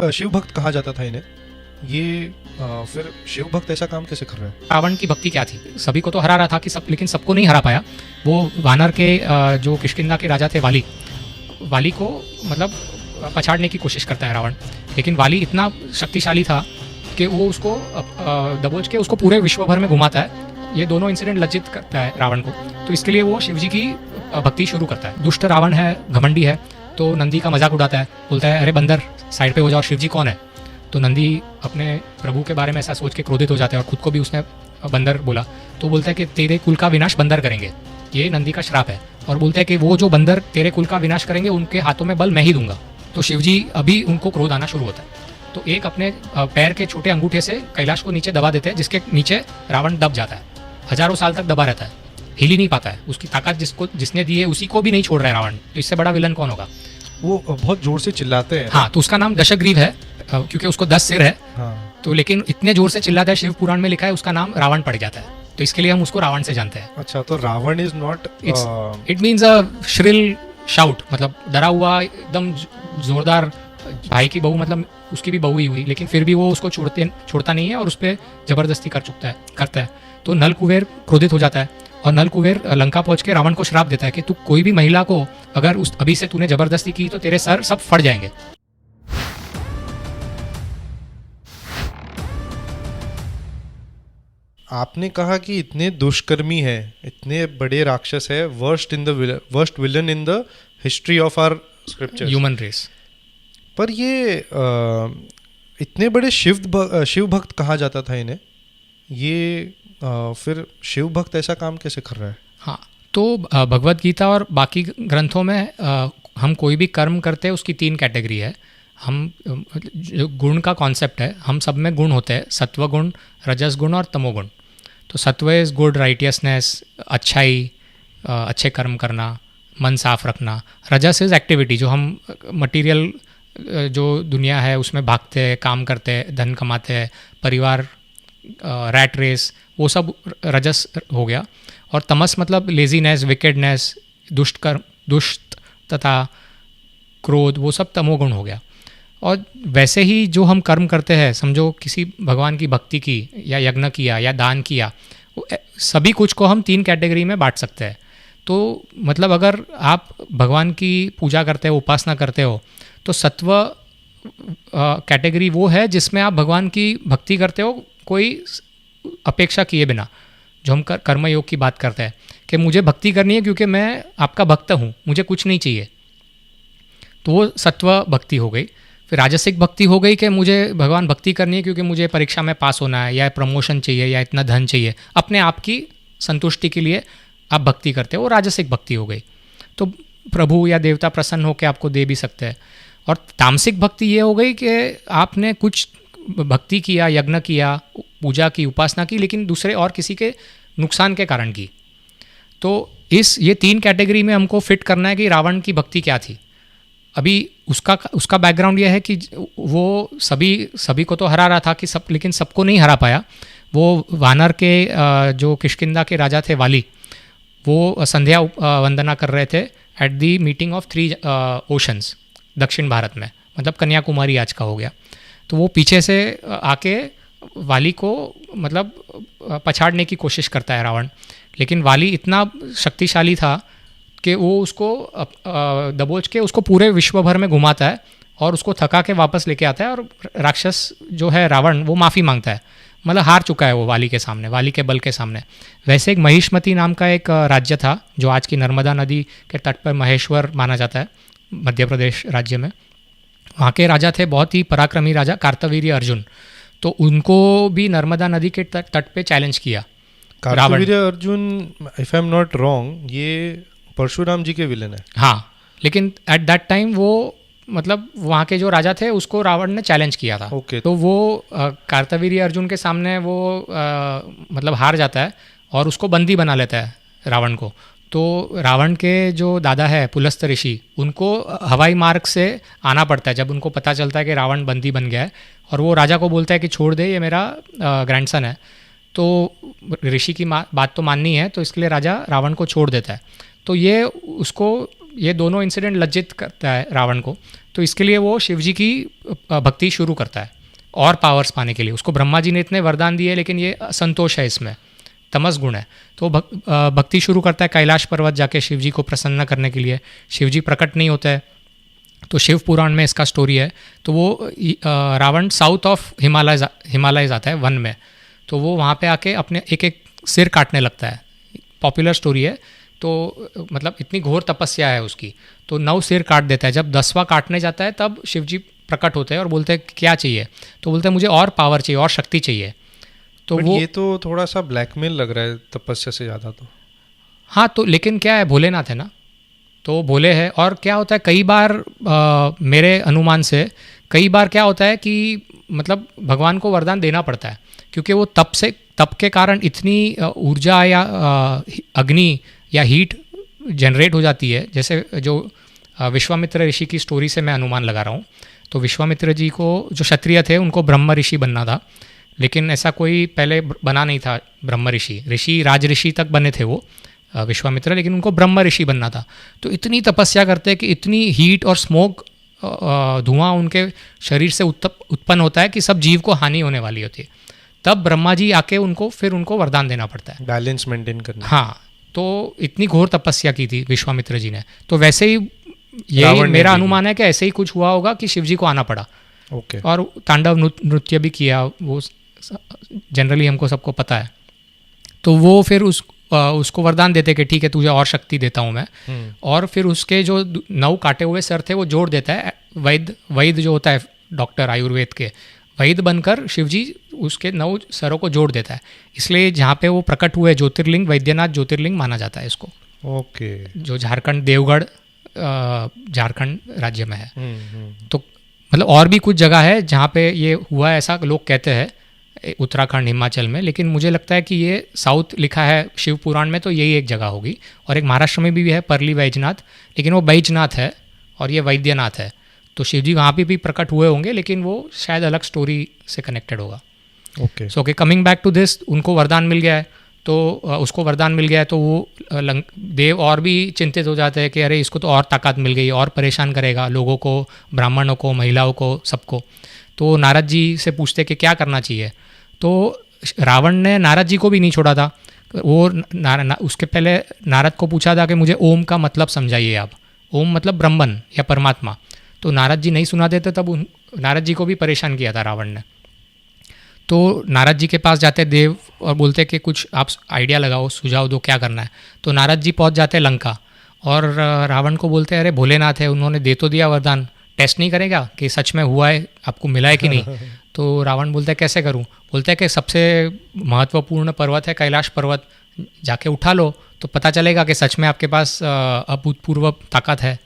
शिव भक्त कहा जाता था इन्हें, ये फिर शिव भक्त ऐसा काम कैसे कर रहा है? रावण की भक्ति क्या थी? सभी को तो हरा रहा था कि लेकिन सबको नहीं हरा पाया। वो वानर के जो किष्किंधा के राजा थे वाली को मतलब पछाड़ने की कोशिश करता है रावण, लेकिन वाली इतना शक्तिशाली था कि वो उसको दबोच के उसको पूरे विश्व भर में घुमाता है। ये दोनों इंसिडेंट लज्जित करता है रावण को, तो इसके लिए वो शिवजी की भक्ति शुरू करता है। दुष्ट रावण है, घमंडी है, तो नंदी का मजाक उड़ाता है, बोलता है अरे बंदर साइड पे हो जाओ, शिवजी कौन है? तो नंदी अपने प्रभु के बारे में ऐसा सोच के क्रोधित हो जाता है और खुद को भी उसने बंदर बोला, तो बोलता है कि तेरे कुल का विनाश बंदर करेंगे। ये नंदी का श्राप है, और बोलते हैं कि वो जो बंदर तेरे कुल का विनाश करेंगे उनके हाथों में बल मैं ही दूंगा। तो शिवजी अभी उनको क्रोध आना शुरू होता है, तो एक अपने पैर के छोटे अंगूठे से कैलाश को नीचे दबा देते हैं, जिसके नीचे रावण दब जाता है। हजारों साल तक दबा रहता है, हिल ही नहीं पाता है। उसकी ताकत जिसने दी है उसी को भी नहीं छोड़ रहा है रावण, तो इससे बड़ा विलन कौन होगा? वो बहुत जोर से चिल्लाते हैं। हाँ, तो उसका नाम दशग्रीव है क्योंकि उसको 10 सिर है। हाँ। तो लेकिन इतने जोर से चिल्लाता है, शिव पुराण में लिखा है उसका नाम रावण पड़ जाता है, तो इसके लिए हम उसको रावण से जानते हैं। अच्छा, तो Ravan is not, it means a shrill shout, मतलब डरा हुआ एकदम जोरदार। भाई की बहू, मतलब उसकी भी बहू ही हुई, लेकिन फिर भी वो उसको छोड़ता नहीं है और उस पर जबरदस्ती करता है। तो नल कुबेर क्रोधित हो जाता है, और नल कुबेर लंका पहुंच के रावण को श्राप देता है कि तू कोई भी महिला को अगर अभी से तूने जबरदस्ती की तो तेरे सर सब फट जाएंगे। आपने कहा कि इतने दुष्कर्मी है, इतने बड़े राक्षस है, worst villain in the history of our scriptures, human race. पर ये इतने बड़े शिव भक्त कहा जाता था इन्हें, ये फिर शिव भक्त ऐसा काम कैसे कर रहा है? हाँ, तो भगवत गीता और बाकी ग्रंथों में हम कोई भी कर्म करते हैं उसकी 3 कैटेगरी है। हम जो गुण का कॉन्सेप्ट है, हम सब में गुण होते हैं, सत्व गुण, रजस गुण और तमोगुण। तो सत्व इज गुड, राइटियसनेस, अच्छाई, अच्छे कर्म करना, मन साफ रखना। रजस इज एक्टिविटी, जो हम मटेरियल जो दुनिया है उसमें भागते हैं, काम करते हैं, धन कमाते हैं, परिवार, रैट रेस, वो सब रजस हो गया। और तमस मतलब लेजीनेस, विकेडनेस, दुष्ट तथा क्रोध, वो सब तमोगुण हो गया। और वैसे ही जो हम कर्म करते हैं, समझो किसी भगवान की भक्ति की या यज्ञ किया या दान किया, सभी कुछ को हम 3 कैटेगरी में बांट सकते हैं। तो मतलब अगर आप भगवान की पूजा करते हो, उपासना करते हो, तो सत्व कैटेगरी वो है जिसमें आप भगवान की भक्ति करते हो कोई अपेक्षा किए बिना। जो हम कर्म योग की बात करते हैं कि मुझे भक्ति करनी है क्योंकि मैं आपका भक्त हूँ, मुझे कुछ नहीं चाहिए, तो वो सत्व भक्ति हो गई। फिर राजसिक भक्ति हो गई कि मुझे भगवान भक्ति करनी है क्योंकि मुझे परीक्षा में पास होना है, या प्रमोशन चाहिए, या इतना धन चाहिए, अपने आप की संतुष्टि के लिए आप भक्ति करते हो, वो राजसिक भक्ति हो गई। तो प्रभु या देवता प्रसन्न होकर आपको दे भी सकते हैं। और तामसिक भक्ति ये हो गई कि आपने कुछ भक्ति किया, यज्ञ किया, पूजा की, उपासना की, लेकिन दूसरे और किसी के नुकसान के कारण की। तो ये 3 कैटेगरी में हमको फिट करना है कि रावण की भक्ति क्या थी। अभी उसका बैकग्राउंड यह है कि वो सभी को तो हरा रहा था कि लेकिन सबको नहीं हरा पाया। वो वानर के जो किष्किंधा के राजा थे वाली, वो संध्या वंदना कर रहे थे at the meeting of 3 oceans दक्षिण भारत में, मतलब कन्याकुमारी आज का हो गया। तो वो पीछे से आके वाली को मतलब पछाड़ने की कोशिश करता है रावण, लेकिन वाली इतना शक्तिशाली था कि वो उसको दबोच के उसको पूरे विश्व भर में घुमाता है और उसको थका के वापस लेके आता है। और राक्षस जो है रावण, वो माफ़ी मांगता है, मतलब हार चुका है वो वाली के सामने, वाली के बल के सामने। वैसे एक महिष्मती नाम का एक राज्य था जो आज की नर्मदा नदी के तट पर महेश्वर माना जाता है, मध्य प्रदेश राज्य में। वहाँ के राजा थे बहुत ही पराक्रमी राजा कार्तवीर्य अर्जुन, तो उनको भी नर्मदा नदी के तट पे चैलेंज किया। Kartavirya Arjun, if I am not wrong, ये परशुराम जी के विलन है। हाँ, लेकिन एट दैट टाइम वो मतलब वहाँ के जो राजा थे उसको रावण ने चैलेंज किया था। तो वो कार्तवीर्य अर्जुन के सामने वो मतलब हार जाता है और उसको बंदी बना लेता है रावण को। तो रावण के जो दादा है पुलस्त ऋषि, उनको हवाई मार्ग से आना पड़ता है जब उनको पता चलता है कि रावण बंदी बन गया है, और वो राजा को बोलता है कि छोड़ दे, ये मेरा ग्रैंडसन है। तो ऋषि की बात तो माननी है, तो इसके लिए राजा रावण को छोड़ देता है। तो ये उसको ये दोनों इंसिडेंट लज्जित करता है रावण को, तो इसके लिए वो शिव जी की भक्ति शुरू करता है और पावर्स पाने के लिए। उसको ब्रह्मा जी ने इतने वरदान दिए लेकिन ये असंतोष है, इसमें तमस गुण है, तो भक्ति शुरू करता है कैलाश पर्वत जाके शिव जी को प्रसन्न करने के लिए। शिव जी प्रकट नहीं होता है, तो शिव पुराण में इसका स्टोरी है। तो वो रावण साउथ ऑफ हिमालय आता है वन में, तो वो वहाँ पे आके अपने एक एक सिर काटने लगता है। पॉपुलर स्टोरी है, तो मतलब इतनी घोर तपस्या है उसकी, तो 9 सिर काट देता है। जब 10वां काटने जाता है तब शिव जी प्रकट होते हैं और बोलते हैं क्या चाहिए, तो बोलते हैं मुझे और पावर चाहिए, और शक्ति चाहिए। तो वो ये तो थोड़ा सा ब्लैकमेल लग रहा है तपस्या से ज़्यादा तो। हाँ, तो लेकिन क्या है, भोलेनाथ है ना, तो भोले है। और क्या होता है कई बार मेरे अनुमान से कई बार क्या होता है कि मतलब भगवान को वरदान देना पड़ता है, क्योंकि वो तप के कारण इतनी ऊर्जा या अग्नि या हीट जनरेट हो जाती है। जैसे जो विश्वामित्र ऋषि की स्टोरी से मैं अनुमान लगा रहा हूँ, तो विश्वामित्र जी को, जो क्षत्रिय थे, उनको ब्रह्म ऋषि बनना था, लेकिन ऐसा कोई पहले बना नहीं था ब्रह्म ऋषि राज ऋषि तक बने थे वो विश्वामित्र, लेकिन उनको ब्रह्म ऋषि बनना था। तो इतनी तपस्या करते हैं कि इतनी हीट और स्मोक, धुआं उनके शरीर से उत्पन्न होता है कि सब जीव को हानि होने वाली होती है। तब ब्रह्मा जी आके उनको वरदान देना पड़ता है, बैलेंस मेंटेन करना। हाँ, तो इतनी घोर तपस्या की थी विश्वामित्र जी ने। तो वैसे ही ये मेरा अनुमान है कि ऐसे ही कुछ हुआ होगा कि शिव जी को आना पड़ा। ओके। और तांडव नृत्य भी किया, वो जनरली हमको सबको पता है। तो वो फिर उसको वरदान देते कि ठीक है तुझे और शक्ति देता हूँ मैं। और फिर उसके जो 9 काटे हुए सर थे वो जोड़ देता है। वैद्य जो होता है डॉक्टर आयुर्वेद के, वैद्य बनकर शिवजी उसके 9 सरों को जोड़ देता है। इसलिए जहाँ पे वो प्रकट हुए ज्योतिर्लिंग, वैद्यनाथ ज्योतिर्लिंग माना जाता है इसको। ओके। जो झारखंड, देवगढ़ झारखंड राज्य में है। तो मतलब और भी कुछ जगह है जहाँ पे ये हुआ, ऐसा लोग कहते हैं, उत्तराखंड, हिमाचल में। लेकिन मुझे लगता है कि ये साउथ लिखा है शिव पुराण में, तो यही एक जगह होगी। और एक महाराष्ट्र में भी है, परली बैजनाथ, लेकिन वो बैजनाथ है और ये वैद्यनाथ है। तो शिव जी वहाँ पे भी प्रकट हुए होंगे, लेकिन वो शायद अलग स्टोरी से कनेक्टेड होगा। Okay. So okay, coming back to this, उनको वरदान मिल गया है, तो उसको वरदान मिल गया है, तो वो देव और भी चिंतित हो जाते हैं कि अरे इसको तो और ताकत मिल गई, और परेशान करेगा लोगों को, ब्राह्मणों को, महिलाओं को, सबको। तो नारद जी से पूछते कि क्या करना चाहिए। तो रावण ने नारद जी को भी नहीं छोड़ा था। वो उसके पहले नारद को पूछा था कि मुझे ओम का मतलब समझाइए आप। ओम मतलब ब्रह्मन या परमात्मा। तो नारद जी नहीं सुना देते, तब नारद जी को भी परेशान किया था रावण ने। तो नारद जी के पास जाते देव और बोलते कि कुछ आप आइडिया लगाओ, सुझाव दो, क्या करना है। तो नारद जी पहुंच जाते लंका और रावण को बोलते अरे भोलेनाथ है, उन्होंने दे तो दिया वरदान, टेस्ट नहीं करेगा कि सच में हुआ है, आपको मिला है कि नहीं। तो रावण बोलता है कैसे करूं। बोलता है कि सबसे महत्वपूर्ण पर्वत है कैलाश पर्वत, जाके उठा लो तो पता चलेगा कि सच में आपके पास अभूतपूर्व ताकत है।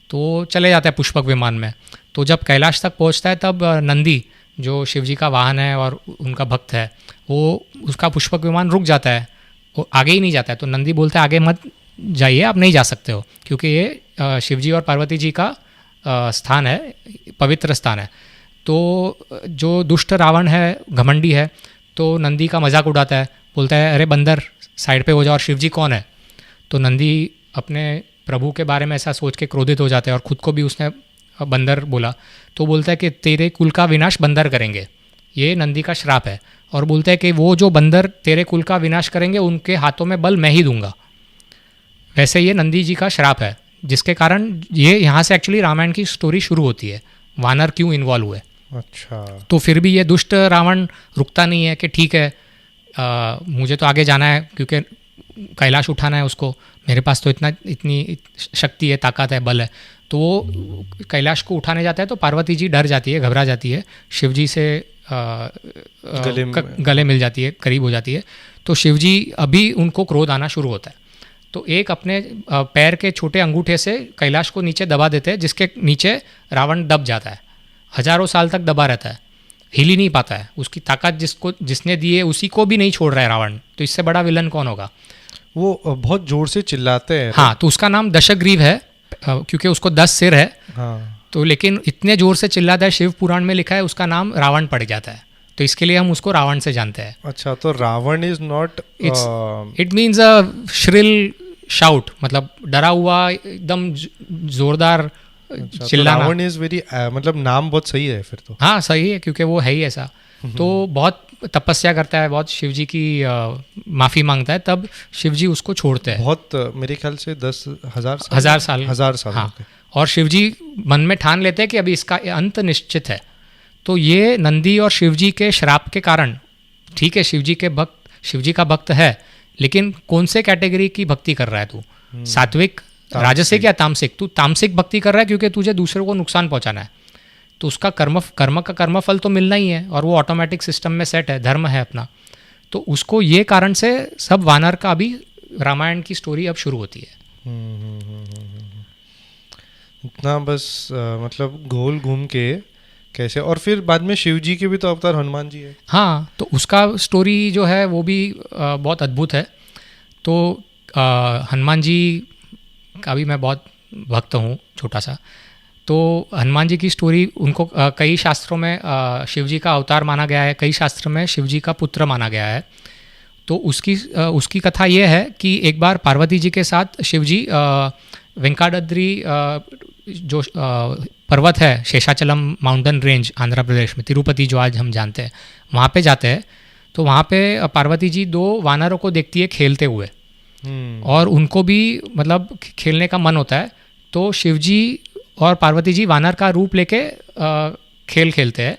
तो चले जाता है पुष्पक विमान में। तो जब कैलाश तक पहुंचता है तब नंदी, जो शिवजी का वाहन है और उनका भक्त है, वो उसका पुष्पक विमान रुक जाता है, वो आगे ही नहीं जाता है। तो नंदी बोलता है आगे मत जाइए, आप नहीं जा सकते हो, क्योंकि ये शिवजी और पार्वती जी का स्थान है, पवित्र स्थान है। तो जो दुष्ट रावण है, घमंडी है, तो नंदी का मजाक उड़ाता है, बोलता है अरे बंदर साइड पे हो जाओ। और शिवजी कौन है। तो नंदी अपने प्रभु के बारे में ऐसा सोच के क्रोधित हो जाता है, और खुद को भी उसने बंदर बोला। तो बोलता है कि तेरे कुल का विनाश बंदर करेंगे, ये नंदी का श्राप है। और बोलता है कि वो जो बंदर तेरे कुल का विनाश करेंगे उनके हाथों में बल मैं ही दूंगा। वैसे ये नंदी जी का श्राप है, जिसके कारण ये यहाँ से एक्चुअली रामायण की स्टोरी शुरू होती है, वानर क्यों इन्वॉल्व हुए। अच्छा। तो फिर भी ये दुष्ट रावण रुकता नहीं है कि ठीक है मुझे तो आगे जाना है, क्योंकि कैलाश उठाना है उसको, मेरे पास तो इतनी शक्ति है, ताकत है, बल है। तो वो कैलाश को उठाने जाता है तो पार्वती जी डर जाती है, घबरा जाती है, शिवजी से गले मिल जाती है, करीब हो जाती है। तो शिवजी अभी उनको क्रोध आना शुरू होता है। तो एक अपने पैर के छोटे अंगूठे से कैलाश को नीचे दबा देते हैं, जिसके नीचे रावण दब जाता है, हजारों साल तक दबा रहता है, हिल ही नहीं पाता है। उसकी ताकत जिसने दी है उसी को भी नहीं छोड़ रहा है रावण। तो इससे बड़ा विलन कौन होगा। वो बहुत जोर से चिल्लाते हैं। हाँ, तो उसका नाम दशग्रीव है, क्योंकि उसको 10 सिर है। हाँ। तो लेकिन इतने जोर से चिल्लाता है, शिव पुराण में लिखा है उसका नाम रावण पड़ जाता है। तो इसके लिए हम उसको रावण से जानते हैं। अच्छा, तो Ravan is not, it means a shrill shout, मतलब डरा हुआ एकदम जोरदार चिल्लाना। रावण इज वेरी मतलब नाम बहुत सही है फिर तो। हाँ सही है, क्योंकि वो है ही ऐसा। तो बहुत तपस्या करता है, बहुत शिवजी की माफ़ी मांगता है, तब शिवजी उसको छोड़ते हैं। बहुत मेरे ख्याल से 10,000 साल, 1000 साल। हाँ, और शिवजी मन में ठान लेते हैं कि अभी इसका अंत निश्चित है। तो ये नंदी और शिवजी के श्राप के कारण, ठीक है शिवजी का भक्त है, लेकिन कौन से कैटेगरी की भक्ति कर रहा है तू? सात्विक, राजसिक या तामसिक? तू तामसिक भक्ति कर रहा है क्योंकि तुझे दूसरों को नुकसान पहुंचाना है, तो उसका कर्मफल तो मिलना ही है, और वो ऑटोमेटिक सिस्टम में सेट है, धर्म है अपना। तो उसको ये कारण से सब वानर का अभी रामायण की स्टोरी अब शुरू होती है। इतना बस मतलब गोल घूम के कैसे, और फिर बाद में शिव जी के भी तो अवतार हनुमान जी है। हाँ, तो उसका स्टोरी जो है वो भी बहुत अद्भुत है। तो हनुमान जी का भी मैं बहुत भक्त हूँ, छोटा सा। तो हनुमान जी की स्टोरी, उनको कई शास्त्रों में शिव जी का अवतार माना गया है, कई शास्त्र में शिव जी का पुत्र माना गया है। तो उसकी कथा ये है कि एक बार पार्वती जी के साथ शिव जी वेंकाटाद्रि जो पर्वत है, शेषाचलम माउंटेन रेंज आंध्र प्रदेश में, तिरुपति जो आज हम जानते हैं, वहाँ पे जाते हैं। तो वहाँ पे पार्वती जी 2 वानरों को देखती है खेलते हुए, और उनको भी मतलब खेलने का मन होता है। तो शिव जी और पार्वती जी वानर का रूप लेके खेल खेलते हैं,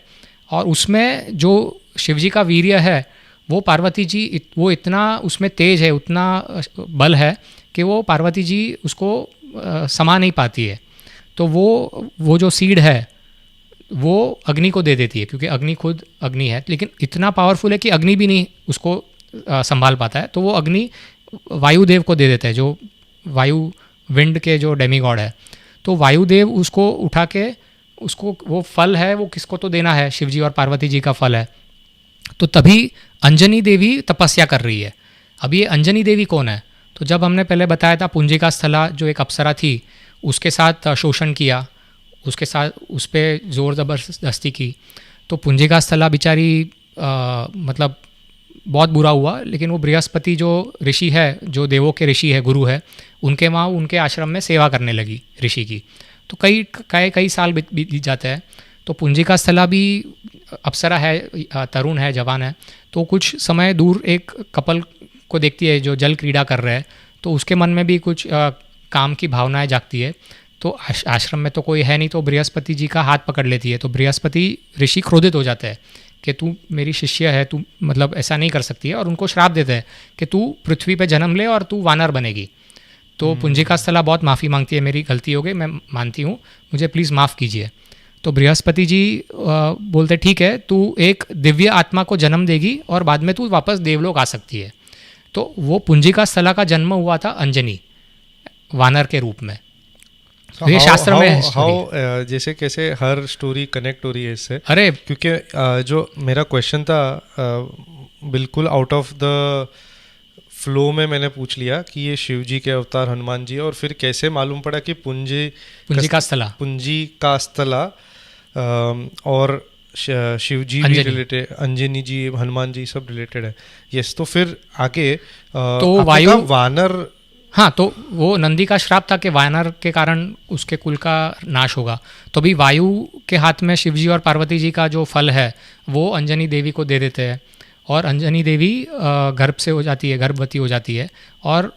और उसमें जो शिव जी का वीर्य है वो पार्वती जी वो इतना उसमें तेज है, उतना बल है कि वो पार्वती जी उसको समा नहीं पाती है। तो वो जो सीड है वो अग्नि को दे देती है, क्योंकि अग्नि खुद अग्नि है, लेकिन इतना पावरफुल है कि अग्नि भी नहीं उसको संभाल पाता है। तो वो अग्नि वायुदेव को दे देता है, जो वायु विंड के जो डेमीगॉड है। तो वायुदेव उसको उठा के, उसको वो फल है वो किसको तो देना है, शिवजी और पार्वती जी का फल है। तो तभी अंजनी देवी तपस्या कर रही है। अब ये अंजनी देवी कौन है? तो जब हमने पहले बताया था पुंजिका स्थला जो एक अप्सरा थी, उसके साथ शोषण किया, उसके साथ उस पर ज़ोर ज़बरदस्ती की, तो पुंजिका स्थला बेचारी मतलब बहुत बुरा हुआ। लेकिन वो बृहस्पति जो ऋषि है, जो देवों के ऋषि है, गुरु है, उनके वहाँ उनके आश्रम में सेवा करने लगी ऋषि की। तो कई साल बीत जाते हैं। तो पुंजिका स्थला भी अप्सरा है, तरुण है, जवान है। तो कुछ समय दूर एक कपल को देखती है जो जल क्रीड़ा कर रहे हैं। तो उसके मन में भी कुछ काम की भावनाएं जागती है। तो आश्रम में तो कोई है नहीं, तो बृहस्पति जी का हाथ पकड़ लेती है। तो बृहस्पति ऋषि क्रोधित हो जाते हैं कि तू मेरी शिष्य है, तू मतलब ऐसा नहीं कर सकती है, और उनको श्राप देते हैं कि तू पृथ्वी पे जन्म ले और तू वानर बनेगी। तो पुंजिका स्थला बहुत माफ़ी मांगती है, मेरी गलती हो गई, मैं मानती हूँ, मुझे प्लीज़ माफ़ कीजिए। तो बृहस्पति जी बोलते ठीक है, तू एक दिव्य आत्मा को जन्म देगी और बाद में तू वापस देवलोक आ सकती है। तो वो पुंजिका स्थला का जन्म हुआ था अंजनी वानर के रूप में। तो ये शास्त्र में है। जैसे कैसे हर स्टोरी कनेक्ट हो रही है इससे। अरे क्योंकि जो मेरा क्वेश्चन था बिल्कुल आउट ऑफ द फ्लो में मैंने पूछ लिया कि ये शिव जी के अवतार हनुमान जी, और फिर कैसे मालूम पड़ा कि पुंजिका स्थला और शिव जी भी रिलेटेड, अंजनी जी, हनुमान जी सब रिलेटेड है। यस, तो फिर आगे तो वायु वानर, हाँ, तो वो नंदी का श्राप था कि वानर के कारण उसके कुल का नाश होगा। तो अभी वायु के हाथ में शिवजी और पार्वती जी का जो फल है वो अंजनी देवी को दे देते हैं, और अंजनी देवी गर्भ से हो जाती है, गर्भवती हो जाती है, और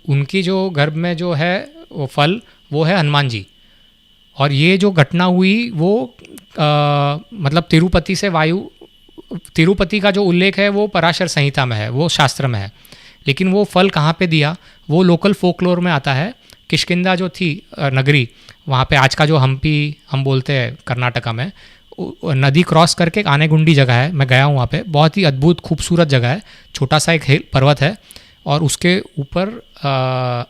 उनकी जो गर्भ में जो है वो फल वो है हनुमान जी। और ये जो घटना हुई वो मतलब तिरुपति से तिरुपति का जो उल्लेख है वो पराशर संहिता में है, वो शास्त्र में है। लेकिन वो फल कहाँ पे दिया वो लोकल फोकलोर में आता है। किष्किंधा जो थी नगरी, वहाँ पे आज का जो हम्पी हम बोलते हैं कर्नाटका में, नदी क्रॉस करके एक आनेगुंडी जगह है, मैं गया हूँ वहाँ पे, बहुत ही अद्भुत खूबसूरत जगह है। छोटा सा एक पर्वत है और उसके ऊपर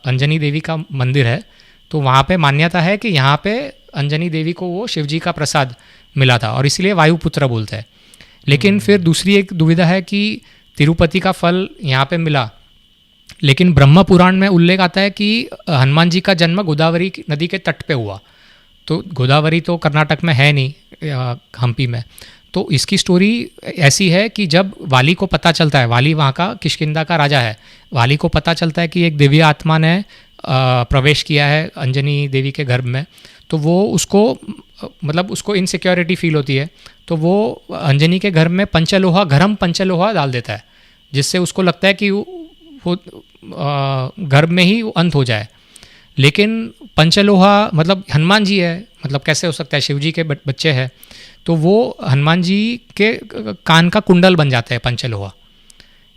अंजनी देवी का मंदिर है। तो वहाँ पे मान्यता है कि यहाँ पे अंजनी देवी को वो शिवजी का प्रसाद मिला था, और इसलिए वायुपुत्र बोलते हैं। लेकिन फिर दूसरी एक दुविधा है कि तिरुपति का फल यहाँ पे मिला, लेकिन ब्रह्म पुराण में उल्लेख आता है कि हनुमान जी का जन्म गोदावरी नदी के तट पे हुआ। तो गोदावरी तो कर्नाटक में है नहीं, हम्पी में। तो इसकी स्टोरी ऐसी है कि जब वाली को पता चलता है, वाली वहाँ का किष्किंधा का राजा है, वाली को पता चलता है कि एक दिव्य आत्मा ने प्रवेश किया है अंजनी देवी के गर्भ में, तो वो उसको मतलब उसको इनसिक्योरिटी फील होती है, तो वो अंजनी के घर में पंचलोहा, गरम पंचलोहा डाल देता है, जिससे उसको लगता है कि वो गर्भ में ही अंत हो जाए। लेकिन पंचलोहा मतलब हनुमान जी है, मतलब कैसे हो सकता है, शिव जी के बच्चे हैं, तो वो हनुमान जी के कान का कुंडल बन जाता है पंचलोहा।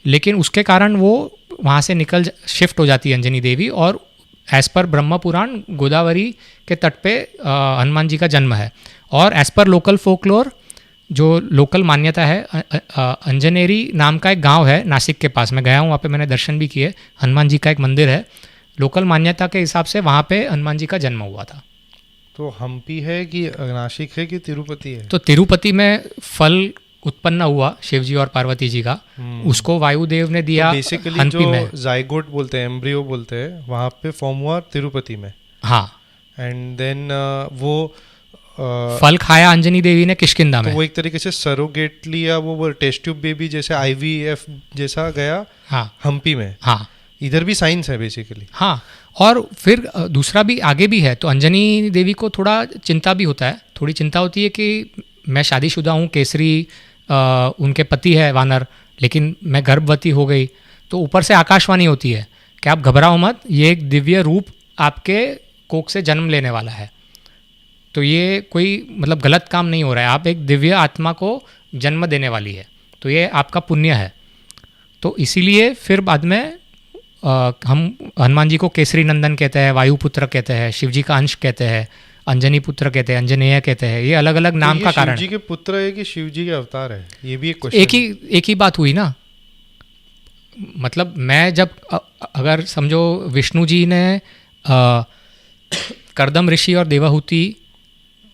लेकिन उसके कारण वो वहाँ से शिफ्ट हो जाती है अंजनी देवी, और एज़ पर ब्रह्म पुराण गोदावरी के तट पे हनुमान जी का जन्म है। और एज़ पर लोकल फोकलोर, जो लोकल मान्यता है, अंजनेरी नाम का एक गांव है नासिक के पास, मैं गया हूँ वहाँ पे, मैंने दर्शन भी किए, हनुमान जी का एक मंदिर है। लोकल मान्यता के हिसाब से वहाँ पे हनुमान जी का जन्म हुआ था। तो हम्पी है कि नासिक है कि तिरुपति है? तो तिरुपति में फल उत्पन्न हुआ शिवजी और पार्वती जी का, उसको वायुदेव ने दिया। तो बेसिकली जो जाइगोट बोलते हैं, एम्ब्रियो बोलते हैं, वहाँ पे फॉर्म हुआ तिरुपति में। हाँ, एंड देन वो फल खाया अंजनी देवी ने किष्किंधा में। तो वो एक तरीके से सरोगेटली या वो टेस्ट ट्यूब बेबी जैसे IVF जैसा गया। हाँ, हम्पी में। हाँ, इधर भी साइंस है बेसिकली। हाँ, और फिर दूसरा भी आगे भी है। तो अंजनी देवी को थोड़ा चिंता भी होता है, थोड़ी चिंता होती है कि मैं शादीशुदा हूँ, केसरी उनके पति है वानर, लेकिन मैं गर्भवती हो गई। तो ऊपर से आकाशवाणी होती है कि आप घबराओ मत, ये एक दिव्य रूप आपके कोख से जन्म लेने वाला है, तो ये कोई मतलब गलत काम नहीं हो रहा है, आप एक दिव्य आत्मा को जन्म देने वाली है, तो ये आपका पुण्य है। तो इसीलिए फिर बाद में हम हनुमान जी को केसरी नंदन कहते हैं, वायुपुत्र कहते हैं, शिवजी का अंश कहते हैं, अंजनी पुत्र कहते हैं, अंजनेय कहते हैं, ये अलग अलग नाम का कारण। शिवजी के पुत्र है कि शिवजी के अवतार है, ये भी एक क्वेश्चन। एक ही बात हुई ना। मतलब मैं जब अगर समझो विष्णु जी ने कर्दम ऋषि और देवाहुति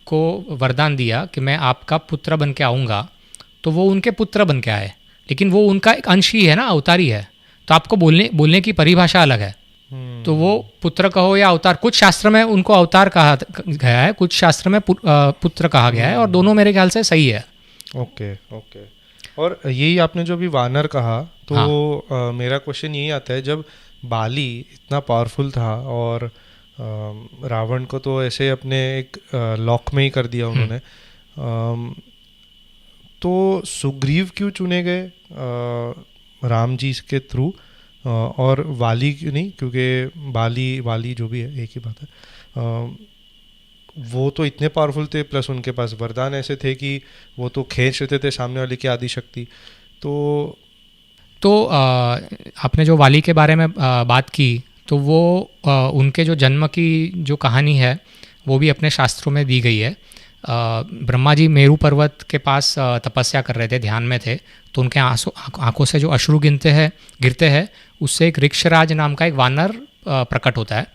को वरदान दिया कि मैं आपका पुत्र बन के आऊँगा, तो वो उनके पुत्र बन के आए, लेकिन वो उनका एक अंश ही है ना, अवतारी है। तो आपको बोलने की परिभाषा अलग है। तो वो पुत्र कहो या अवतार, कुछ शास्त्र में उनको अवतार कहा गया है, कुछ शास्त्र में पुत्र कहा गया है, और दोनों मेरे ख्याल से सही है। ओके। और यही आपने जो भी वानर कहा, तो हाँ। मेरा क्वेश्चन यही आता है, जब बाली इतना पावरफुल था और रावण को तो ऐसे अपने एक लॉक में ही कर दिया उन्होंने, तो सुग्रीव क्यों चुने गए राम जी के थ्रू, और वाली क्यों नहीं? क्योंकि वाली जो भी है एक ही बात है, वो तो इतने पावरफुल थे, प्लस उनके पास वरदान ऐसे थे कि वो तो खींच लेते थे सामने वाले की आदि शक्ति। तो आपने जो वाली के बारे में बात की, तो वो उनके जो जन्म की जो कहानी है वो भी अपने शास्त्रों में दी गई है। ब्रह्मा जी मेरू पर्वत के पास तपस्या कर रहे थे, ध्यान में थे, तो उनके आंखों से जो अश्रु गिरते हैं, उससे एक ऋक्षराज नाम का एक वानर प्रकट होता है,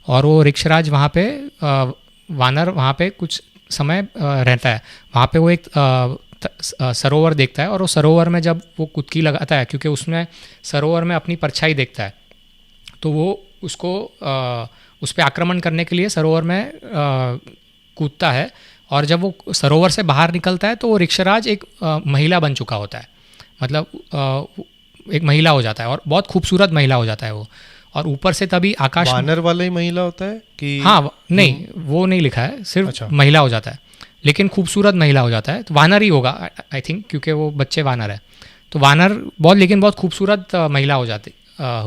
और वो ऋक्षराज वहाँ पे वानर वहाँ पे कुछ समय रहता है। वहाँ पे वो एक सरोवर देखता है, और वो सरोवर में जब वो कुदकी लगाता है, क्योंकि उसमें सरोवर में अपनी परछाई देखता है, तो वो उसको उस पर आक्रमण करने के लिए सरोवर में कूदता है। और जब वो सरोवर से बाहर निकलता है, तो वो ऋक्षराज एक महिला बन चुका होता है, मतलब एक महिला हो जाता है, और बहुत खूबसूरत महिला हो जाता है वो। और ऊपर से तभी आकाश, वानर वाला ही महिला होता है कि? हाँ, नहीं, वो नहीं लिखा है, सिर्फ महिला हो जाता है, लेकिन खूबसूरत महिला हो जाता है। तो वानर ही होगा आई थिंक, क्योंकि वो बच्चे वानर है, तो वानर लेकिन बहुत खूबसूरत महिला हो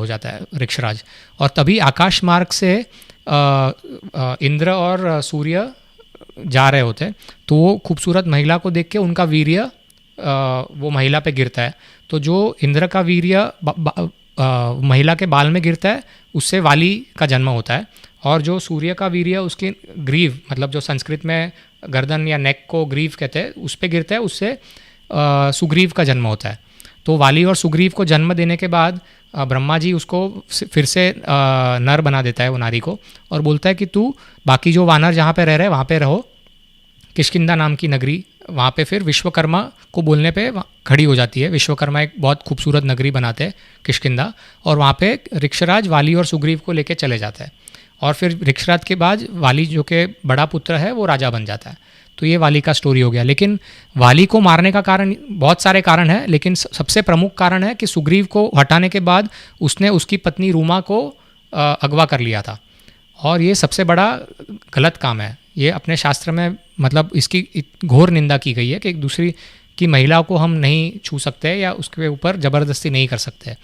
जाता है ऋक्षराज। और तभी आकाश मार्ग से इंद्र और सूर्य जा रहे होते हैं, तो वो खूबसूरत महिला को देख के उनका वीर्य वो महिला पे गिरता है। तो जो इंद्र का वीर्य महिला के बाल में गिरता है, उससे वाली का जन्म होता है। और जो सूर्य का वीर्य उसकी ग्रीव, मतलब जो संस्कृत में गर्दन या नेक को ग्रीव कहते हैं, उस पर गिरता है, उससे सुग्रीव का जन्म होता है। तो वाली और सुग्रीव को जन्म देने के बाद ब्रह्मा जी उसको फिर से नर बना देता है वो नारी को, और बोलता है कि तू बाकी जो वानर जहाँ पे रह रहे हैं वहाँ पे रहो, किष्किंधा नाम की नगरी, वहाँ पे फिर विश्वकर्मा को बोलने पे खड़ी हो जाती है। विश्वकर्मा एक बहुत खूबसूरत नगरी बनाते हैं किष्किंधा, और वहाँ पे ऋक्षराज वाली और सुग्रीव को लेके चले जाता है। और फिर ऋक्षराज के बाद वाली जो कि बड़ा पुत्र है वो राजा बन जाता है। तो ये वाली का स्टोरी हो गया। लेकिन वाली को मारने का कारण बहुत सारे कारण हैं, लेकिन सबसे प्रमुख कारण है कि सुग्रीव को हटाने के बाद उसने उसकी पत्नी रूमा को अगवा कर लिया था, और ये सबसे बड़ा गलत काम है। ये अपने शास्त्र में मतलब इसकी घोर निंदा की गई है कि एक दूसरी की महिला को हम नहीं छू सकते या उसके ऊपर ज़बरदस्ती नहीं कर सकते।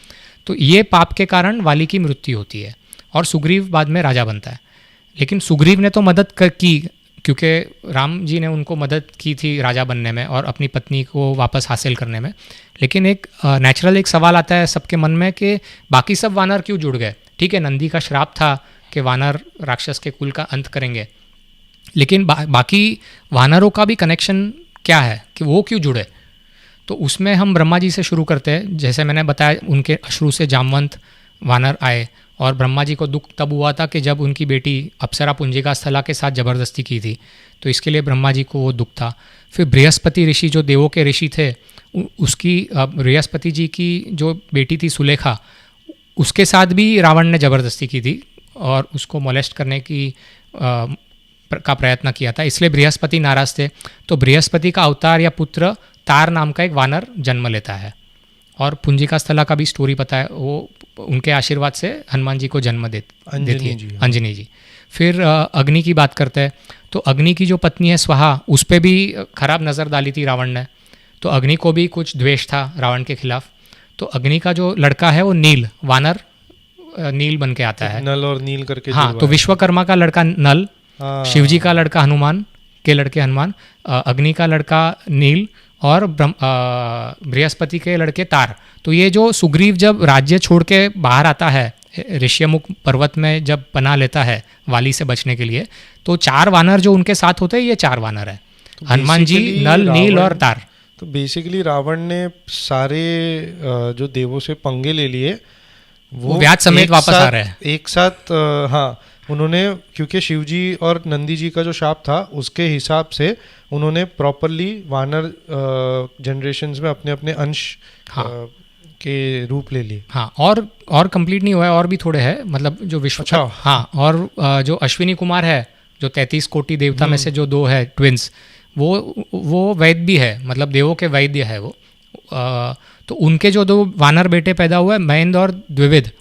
तो ये पाप के कारण वाली की मृत्यु होती है और सुग्रीव बाद में राजा बनता है। लेकिन सुग्रीव ने तो मदद की, क्योंकि राम जी ने उनको मदद की थी राजा बनने में और अपनी पत्नी को वापस हासिल करने में। लेकिन एक नेचुरल एक सवाल आता है सबके मन में कि बाकी सब वानर क्यों जुड़ गए। ठीक है, नंदी का श्राप था कि वानर राक्षस के कुल का अंत करेंगे, लेकिन बाकी वानरों का भी कनेक्शन क्या है कि वो क्यों जुड़े। तो उसमें हम ब्रह्मा जी से शुरू करते हैं। जैसे मैंने बताया, उनके अश्रु से जामवंत वानर आए और ब्रह्मा जी को दुख तब हुआ था कि जब उनकी बेटी अप्सरा पुंजिका स्थला के साथ ज़बरदस्ती की थी, तो इसके लिए ब्रह्मा जी को वो दुख था। फिर बृहस्पति ऋषि जो देवों के ऋषि थे, उसकी बृहस्पति जी की जो बेटी थी सुलेखा, उसके साथ भी रावण ने ज़बरदस्ती की थी और उसको मोलेस्ट करने का प्रयत्न किया था, इसलिए बृहस्पति नाराज थे। तो बृहस्पति का अवतार या पुत्र तार नाम का एक वानर जन्म लेता है, और पुंजिका स्थला का भी स्टोरी पता है, वो उनके आशीर्वाद से हनुमान जी को जन्म देती है, अंजनी जी। फिर अग्नि की बात करते हैं, तो अग्नि की जो पत्नी है स्वाहा, उस पर भी खराब नज़र डाली थी रावण ने, तो अग्नि को भी कुछ द्वेष था रावण के खिलाफ। तो अग्नि का जो लड़का है वो नील वानर, नील बन के आता है, नल और नील करके। हाँ, तो विश्वकर्मा का लड़का नल, शिवजी का लड़का हनुमान के लड़के हनुमान, अग्नि का लड़का नील और बृहस्पति के लड़के तार। तो ये जो सुग्रीव जब राज्य छोड़ के बाहर आता है, ऋष्यमुख पर्वत में जब पनाह लेता है वाली से बचने के लिए, तो 4 वानर जो उनके साथ होते हैं, ये 4 वानर है, तो हनुमान जी, नल, नील और तार। तो बेसिकली रावण ने सारे जो देवों से पंगे ले लिए, वो व्याज समेत वापस आ रहे हैं एक साथ। हाँ, उन्होंने, क्योंकि शिवजी और नंदी जी का जो शाप था उसके हिसाब से उन्होंने प्रॉपरली वानर जनरेशन्स में अपने अपने अंश के रूप ले लिए। हाँ, और कंप्लीट नहीं हुआ है, और भी थोड़े हैं, मतलब जो विश्व। अच्छा। हाँ, और जो अश्विनी कुमार है, जो 33 कोटि देवता में से जो 2 है ट्विंस, वो वैद्य भी है, मतलब देवों के वैद्य है वो। तो उनके जो 2 वानर बेटे पैदा हुए, महेंद्र और द्विविद,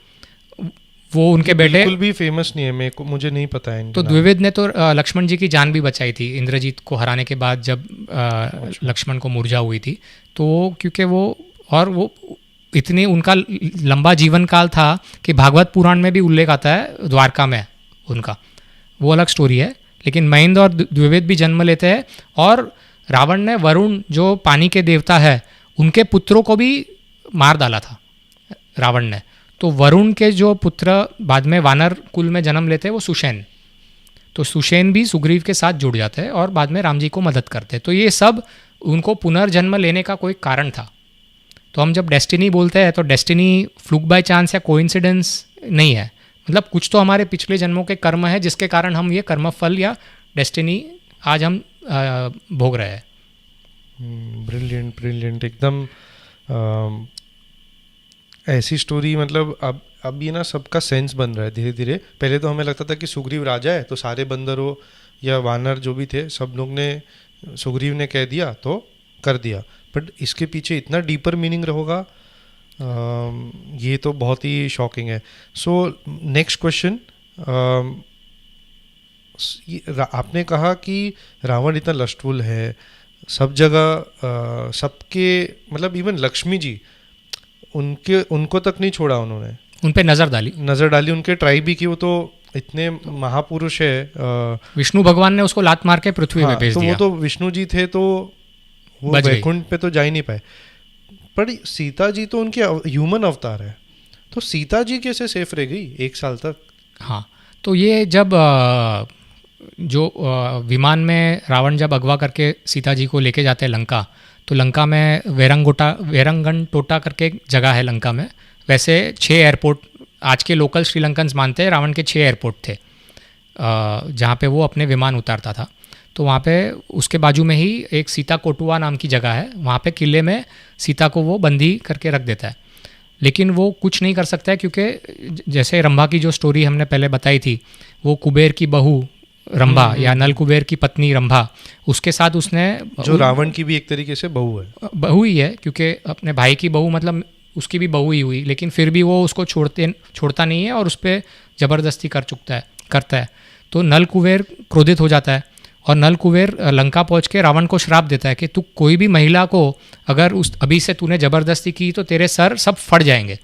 वो उनके बेटे बिल्कुल भी फेमस नहीं है, मुझे नहीं पता है। तो द्विविद ने तो लक्ष्मण जी की जान भी बचाई थी इंद्रजीत को हराने के बाद, जब लक्ष्मण को मूर्छा हुई थी। तो क्योंकि वो इतनी उनका लंबा जीवन काल था कि भागवत पुराण में भी उल्लेख आता है द्वारका में उनका, वो अलग स्टोरी है। लेकिन महेंद्र और द्विविद भी जन्म लेते हैं, और रावण ने वरुण जो पानी के देवता है, उनके पुत्रों को भी मार डाला था रावण ने। तो वरुण के जो पुत्र बाद में वानर कुल में जन्म लेते हैं, वो सुषेण। तो सुषेण भी सुग्रीव के साथ जुड़ जाते हैं और बाद में राम जी को मदद करते हैं। तो ये सब उनको पुनर्जन्म लेने का कोई कारण था। तो हम जब डेस्टिनी बोलते हैं, तो डेस्टिनी फ्लूक बाय चांस या कोइंसिडेंस नहीं है, मतलब कुछ तो हमारे पिछले जन्मों के कर्म है जिसके कारण हम ये कर्मफल या डेस्टिनी आज हम भोग रहे हैं। ब्रिलियंट ब्रिलियंट, एकदम ऐसी स्टोरी। मतलब अब ये ना सबका सेंस बन रहा है धीरे धीरे। पहले तो हमें लगता था कि सुग्रीव राजा है तो सारे बंदरों या वानर जो भी थे सब लोग ने, सुग्रीव ने कह दिया तो कर दिया, बट इसके पीछे इतना डीपर मीनिंग रहेगा, ये तो बहुत ही शॉकिंग है। सो नेक्स्ट क्वेश्चन, आपने कहा कि रावण इतना लस्टफुल है, सब जगह सबके, मतलब इवन लक्ष्मी जी, उनको तक नहीं छोड़ा उन्होंने, उन पे नजर डाली उनके ट्राइब भी की, वो तो इतने महापुरुष है। विष्णु भगवान ने उसको लात मार के पृथ्वी में भेज दिया। वो तो विष्णु जी थे तो वो वैकुंठ पे तो जा ही नहीं पाए, पर सीता जी तो उनकी ह्यूमन अवतार है, तो सीता जी कैसे सेफ रह गई 1 साल तक? हाँ, तो ये जब जो विमान में रावण जब अगवा करके सीता जी को लेके जाते हैं लंका, तो लंका में वेरंगन टोटा करके एक जगह है लंका में। वैसे 6 एयरपोर्ट आज के लोकल श्रीलंकन्स मानते हैं, रावण के 6 एयरपोर्ट थे जहाँ पे वो अपने विमान उतारता था। तो वहाँ पे उसके बाजू में ही एक सीता कोटुआ नाम की जगह है, वहाँ पे किले में सीता को वो बंदी करके रख देता है। लेकिन वो कुछ नहीं कर सकता है, क्योंकि जैसे रंभा की जो स्टोरी हमने पहले बताई थी, वो कुबेर की बहू रंभा या नल कुबेर की पत्नी रंभा, उसके साथ उसने, जो रावण की भी एक तरीके से बहू है, बहू ही है क्योंकि अपने भाई की बहू, मतलब उसकी भी बहू ही हुई, लेकिन फिर भी वो उसको छोड़ता नहीं है और उस पर ज़बरदस्ती करता है। तो नल कुबेर क्रोधित हो जाता है और नल कुबेर लंका पहुंच के रावण को श्राप देता है कि तू कोई भी महिला को अगर अभी से तूने ज़बरदस्ती की तो तेरे सर सब फट जाएंगे।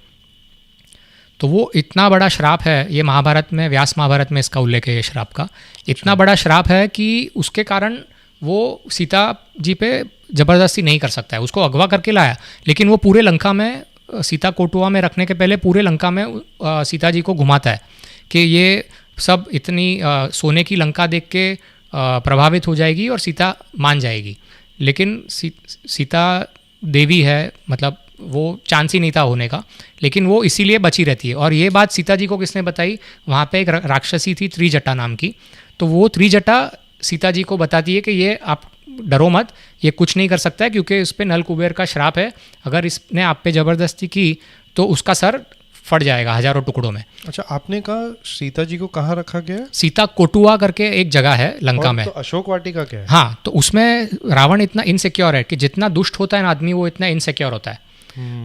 तो वो इतना बड़ा श्राप है, ये महाभारत में, व्यास महाभारत में इसका उल्लेख है, ये श्राप का इतना बड़ा श्राप है कि उसके कारण वो सीता जी पे ज़बरदस्ती नहीं कर सकता है। उसको अगवा करके लाया, लेकिन वो पूरे लंका में, सीता कोटुआ में रखने के पहले पूरे लंका में सीता जी को घुमाता है कि ये सब इतनी सोने की लंका देख के प्रभावित हो जाएगी और सीता मान जाएगी। लेकिन सीता देवी है, मतलब वो चांस ही नहीं था होने का, लेकिन वो इसीलिए बची रहती है। और ये बात सीता जी को किसने बताई? वहाँ पे एक राक्षसी थी त्रिजटा नाम की, तो वो त्रिजटा सीता जी को बताती है कि ये आप डरो मत, ये कुछ नहीं कर सकता है क्योंकि इस पर नल कुबेर का श्राप है, अगर इसने आप पे ज़बरदस्ती की तो उसका सर फट जाएगा हजारों टुकड़ों में। अच्छा, आपने कहा सीता जी को कहाँ रखा गया? सीता कोटुआ करके एक जगह है लंका में। तो अशोक वाटिका क्या है? हाँ, तो उसमें रावण इतना इनसिक्योर है कि जितना दुष्ट होता है ना आदमी, वो इतना इनसिक्योर होता है।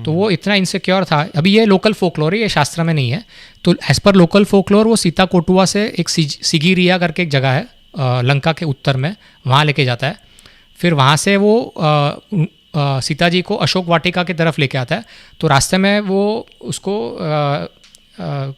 तो वो इतना इनसिक्योर था। अभी ये लोकल फोकलोर है, ये शास्त्र में नहीं है। तो एज पर लोकल फोकलोर वो सीता कोटुआ से एक सिगिरिया करके एक जगह है लंका के उत्तर में, वहाँ लेके जाता है। फिर वहाँ से वो सीता जी को अशोक वाटिका की तरफ लेके आता है। तो रास्ते में वो उसको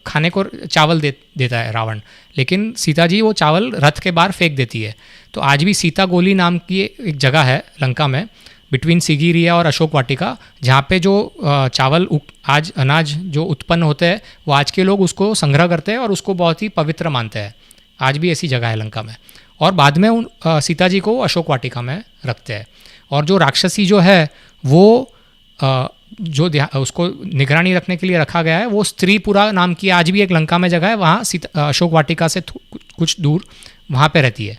खाने को चावल देता है रावण, लेकिन सीता जी वो चावल रथ के बाहर फेंक देती है। तो आज भी सीता गोली नाम की एक जगह है लंका में, बिटवीन सिगिरिया और अशोक वाटिका, जहाँ पे जो चावल आज अनाज जो उत्पन्न होते हैं, वो आज के लोग उसको संग्रह करते हैं और उसको बहुत ही पवित्र मानते हैं। आज भी ऐसी जगह है लंका में। और बाद में सीता जी को अशोक वाटिका में रखते हैं। और जो राक्षसी जो है वो जो उसको निगरानी रखने के लिए रखा गया है, वो स्त्रीपुरा नाम की आज भी एक लंका में जगह है, वहाँ अशोक वाटिका से कुछ दूर वहाँ पे रहती है।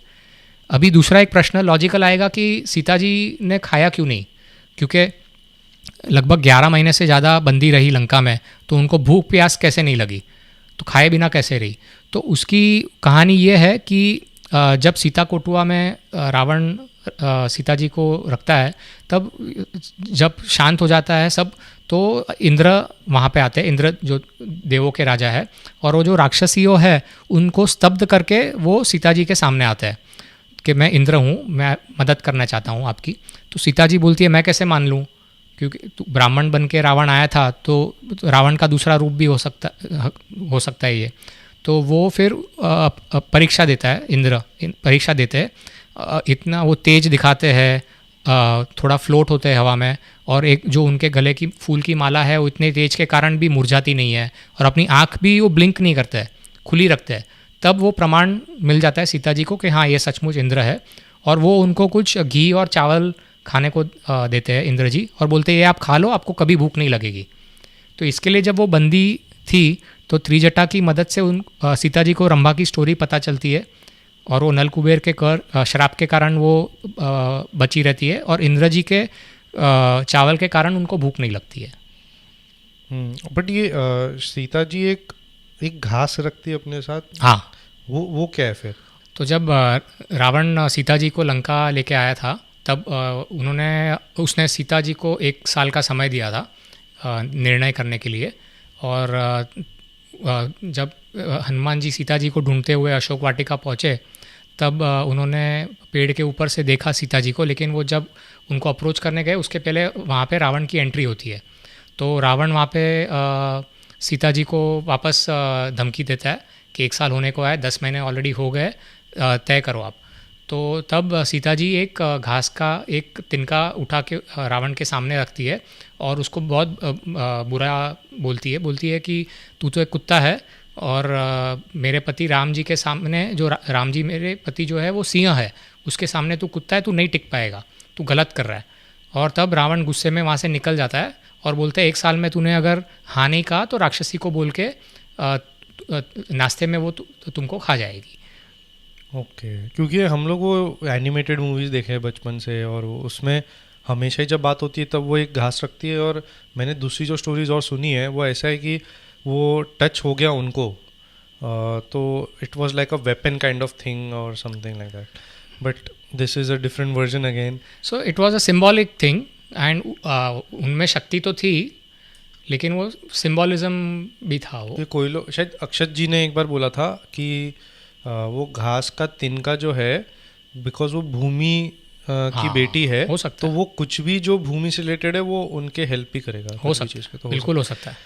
अभी दूसरा एक प्रश्न लॉजिकल आएगा कि सीता जी ने खाया क्यों नहीं, क्योंकि लगभग 11 महीने से ज़्यादा बंदी रही लंका में, तो उनको भूख प्यास कैसे नहीं लगी, तो खाए बिना कैसे रही? तो उसकी कहानी ये है कि जब सीता कोटुआ में रावण सीता जी को रखता है, तब जब शांत हो जाता है सब, तो इंद्र वहाँ पे आते हैं, इंद्र जो देवों के राजा है, और वो जो राक्षसियों है उनको स्तब्ध करके वो सीता जी के सामने आता है कि मैं इंद्र हूँ, मैं मदद करना चाहता हूँ आपकी। तो सीता जी बोलती है मैं कैसे मान लूँ, क्योंकि ब्राह्मण बन के रावण आया था, तो रावण का दूसरा रूप भी हो सकता है ये। तो वो फिर परीक्षा देता है, इंद्र परीक्षा देते हैं, इतना वो तेज दिखाते हैं, थोड़ा फ्लोट होते हैं हवा में, और एक जो उनके गले की फूल की माला है वो इतने तेज के कारण भी मुरझाती नहीं है, और अपनी आँख भी वो ब्लिंक नहीं करते हैं, खुली रखते हैं। तब वो प्रमाण मिल जाता है सीता जी को कि हाँ ये सचमुच इंद्र है, और वो उनको कुछ घी और चावल खाने को देते हैं इंद्र जी, और बोलते हैं ये आप खा लो, आपको कभी भूख नहीं लगेगी। तो इसके लिए जब वो बंदी थी तो त्रिजटा की मदद से सीता जी को रंभा की स्टोरी पता चलती है, और वो नल कुबेर के श्राप के कारण वो बची रहती है, और इंद्र जी के चावल के कारण उनको भूख नहीं लगती है। बट ये सीता जी एक घास रखती है अपने साथ। हाँ, वो क्या है फिर? तो जब रावण सीता जी को लंका लेके आया था, तब उसने सीता जी को 1 साल का समय दिया था निर्णय करने के लिए। और जब हनुमान जी सीता जी को ढूंढते हुए अशोक वाटिका पहुँचे, तब उन्होंने पेड़ के ऊपर से देखा सीता जी को, लेकिन वो जब उनको अप्रोच करने गए उसके पहले वहाँ पे रावण की एंट्री होती है। तो रावण वहाँ पे सीता जी को वापस धमकी देता है कि 1 साल होने को आया, 10 महीने ऑलरेडी हो गए, तय करो आप। तो तब सीता जी एक घास का एक तिनका उठा के रावण के सामने रखती है, और उसको बहुत बुरा बोलती है कि तू तो एक कुत्ता है, और मेरे पति राम जी के सामने, जो राम जी मेरे पति जो है वो सिंह है, उसके सामने तू कुत्ता है, तू नहीं टिक पाएगा, तू गलत कर रहा है। और तब रावण गुस्से में वहाँ से निकल जाता है और बोलते हैं 1 साल में तूने अगर हाँ नहीं कहा तो राक्षसी को बोल के नाश्ते में वो तुमको खा जाएगी। ओके, क्योंकि हम लोग वो एनिमेटेड मूवीज़ देखे हैं बचपन से, और उसमें हमेशा ही जब बात होती है तब वो एक घास रखती है। और मैंने दूसरी जो स्टोरीज़ और सुनी है वो ऐसा है कि वो टच हो गया उनको, तो it was like a weapon kind of thing और something like that, but this is a different version again. So it was a symbolic thing and उनमें शक्ति तो थी लेकिन वो सिम्बॉलिज्म भी था वो. ये कोई लोग, शायद अक्षत जी ने एक बार बोला था कि वो घास का तिनका जो है, बिकॉज वो भूमि की हाँ, बेटी है, हो सकता तो है. वो कुछ भी जो भूमि से रिलेटेड है वो उनके हेल्प ही करेगा. हो कुछ भी सकता चीज़ है, के, तो बिल्कुल हो सकता है.